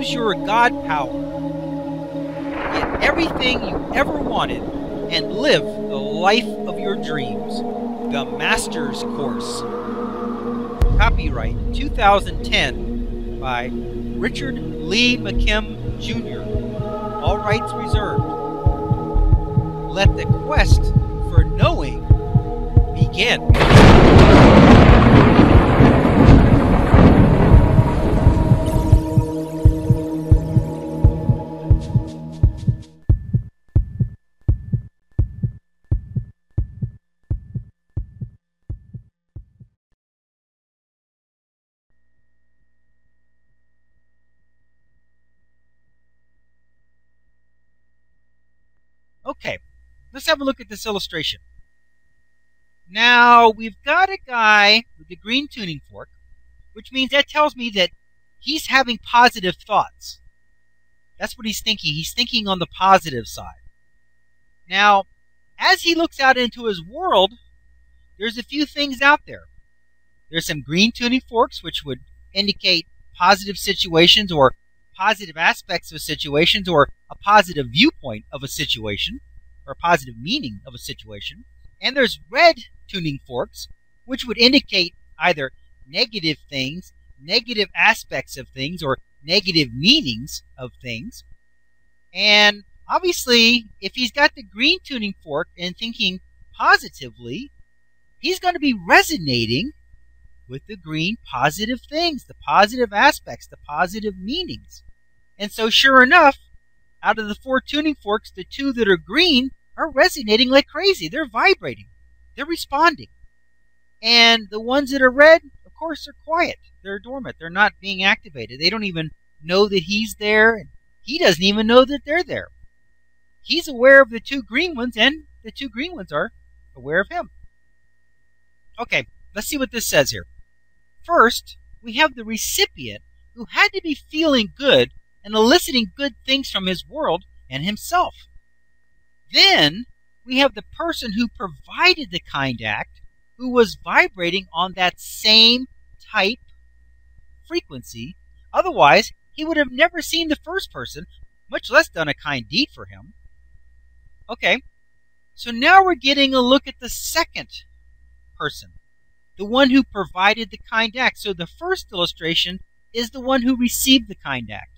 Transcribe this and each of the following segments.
Use your God power. Get everything you ever wanted and live the life of your dreams. The Master's Course. Copyright 2010 by Richard Lee McKim Jr. All rights reserved. Let the quest for knowing begin. Okay, let's have a look at this illustration. Now, we've got a guy with the green tuning fork, which means that tells me that he's having positive thoughts. That's what he's thinking. He's thinking on the positive side. Now, as he looks out into his world, there's a few things out there. There's some green tuning forks, which would indicate positive situations or positive aspects of situations or a positive viewpoint of a situation or a positive meaning of a situation. And there's red tuning forks, which would indicate either negative things, negative aspects of things, or negative meanings of things. And obviously, if he's got the green tuning fork and thinking positively, he's going to be resonating with the green positive things, the positive aspects, the positive meanings. And so sure enough, out of the 4 tuning forks, the 2 that are green are resonating like crazy. They're vibrating. They're responding. And the ones that are red, of course, are quiet. They're dormant. They're not being activated. They don't even know that he's there, and he doesn't even know that they're there. He's aware of the 2 green ones, and the 2 green ones are aware of him. Okay, let's see what this says here. First, we have the recipient who had to be feeling good and eliciting good things from his world and himself. Then we have the person who provided the kind act, who was vibrating on that same type frequency. Otherwise, he would have never seen the first person, much less done a kind deed for him. Okay, so now we're getting a look at the second person, the one who provided the kind act. So the first illustration is the one who received the kind act.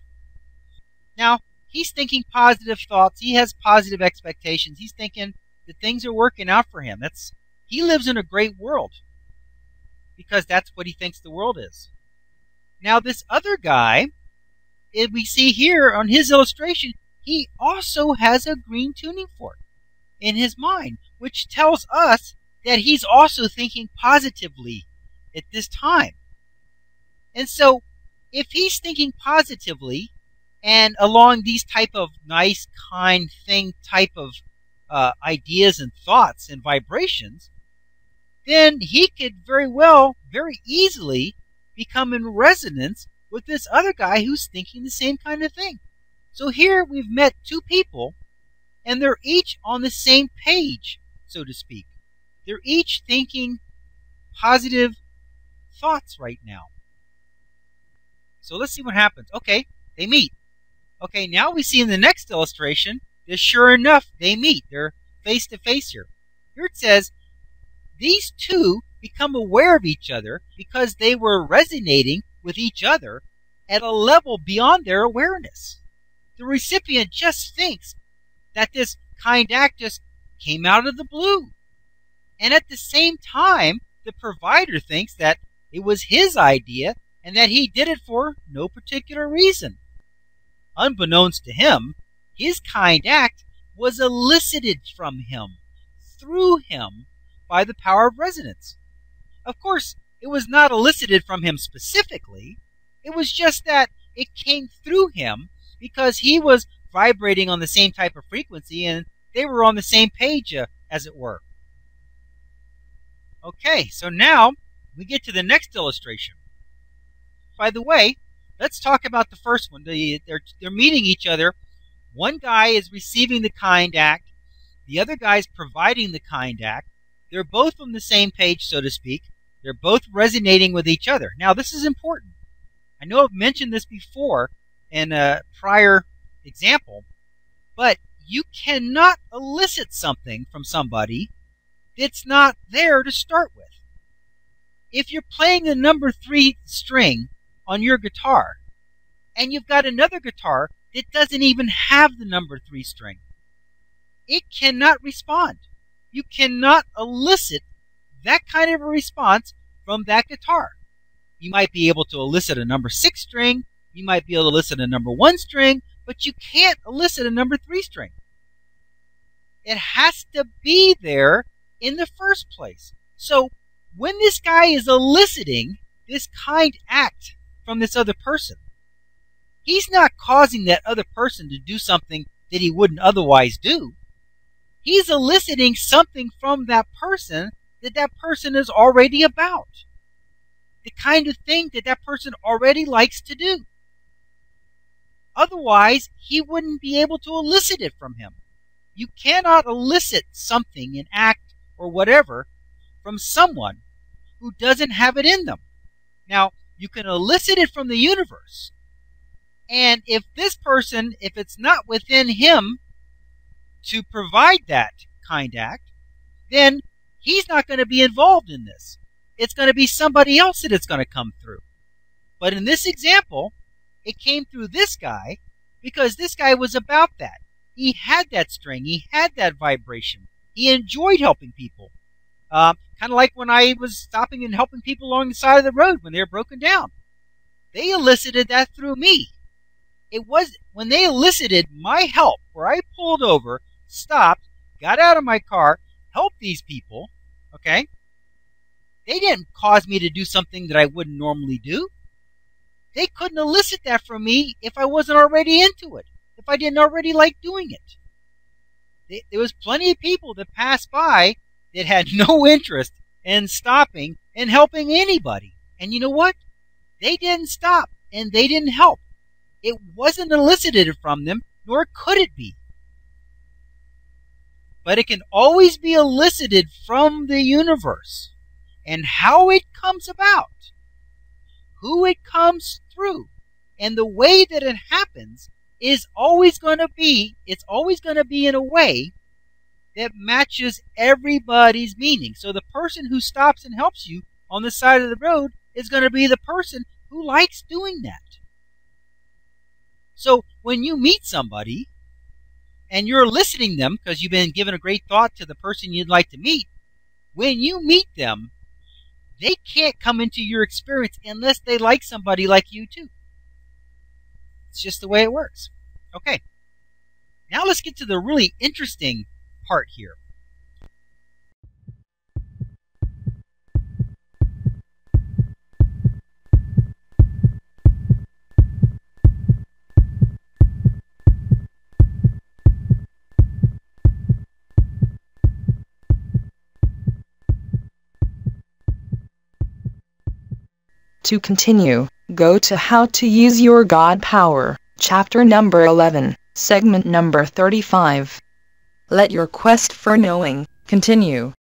Now, he's thinking positive thoughts. He has positive expectations. He's thinking that things are working out for him. He lives in a great world because that's what he thinks the world is. Now, this other guy, we see here on his illustration, he also has a green tuning fork in his mind, which tells us that he's also thinking positively at this time. And so, if he's thinking positively, and along these type of nice, kind thing type of ideas and thoughts and vibrations, then he could very well, very easily become in resonance with this other guy who's thinking the same kind of thing. So here we've met 2 people, and they're each on the same page, so to speak. They're each thinking positive thoughts right now. So let's see what happens. Okay, they meet. Okay, now we see in the next illustration that sure enough, they meet. They're face to face here. Here it says, these 2 become aware of each other because they were resonating with each other at a level beyond their awareness. The recipient just thinks that this kind act just came out of the blue. And at the same time, the provider thinks that it was his idea and that he did it for no particular reason. Unbeknownst to him, his kind act was elicited from him, through him, by the power of resonance. Of course, it was not elicited from him specifically. It was just that it came through him because he was vibrating on the same type of frequency and they were on the same page, as it were. Okay, so now we get to the next illustration. By the way, let's talk about the first one. They're meeting each other. One guy is receiving the kind act. The other guy is providing the kind act. They're both on the same page, so to speak. They're both resonating with each other. Now, this is important. I know I've mentioned this before, in a prior example, but you cannot elicit something from somebody that's not there to start with. If you're playing the number 3 string on your guitar, and you've got another guitar that doesn't even have the number 3 string, it cannot respond. You cannot elicit that kind of a response from that guitar. You might be able to elicit a number 6 string, you might be able to elicit a number 1 string, but you can't elicit a number 3 string. It has to be there in the first place. So when this guy is eliciting this kind act from this other person, he's not causing that other person to do something that he wouldn't otherwise do. He's eliciting something from that person that person is already about. The kind of thing that person already likes to do. Otherwise, he wouldn't be able to elicit it from him. You cannot elicit something, an act, or whatever, from someone who doesn't have it in them. Now, you can elicit it from the universe. And if this person, if it's not within him to provide that kind act, then he's not going to be involved in this. It's going to be somebody else that it's going to come through. But in this example, it came through this guy because this guy was about that. He had that string. He had that vibration. He enjoyed helping people. Kind of like when I was stopping and helping people along the side of the road when they were broken down. They elicited that through me. It was when they elicited my help, where I pulled over, stopped, got out of my car, helped these people, okay? They didn't cause me to do something that I wouldn't normally do. They couldn't elicit that from me if I wasn't already into it, if I didn't already like doing it. There was plenty of people that passed by that had no interest in stopping and helping anybody. And you know what? They didn't stop and they didn't help. It wasn't elicited from them, nor could it be. But it can always be elicited from the universe. And how it comes about, who it comes through, and the way that it happens is always going to be, it's always going to be in a way that matches everybody's meaning. So the person who stops and helps you on the side of the road is going to be the person who likes doing that. So when you meet somebody and you're eliciting them because you've been given a great thought to the person you'd like to meet, when you meet them, they can't come into your experience unless they like somebody like you too. It's just the way it works. Okay. Now let's get to the really interesting part here. To continue, go to How to Use Your God Power, chapter number 11, segment number 35. Let your quest for knowing continue.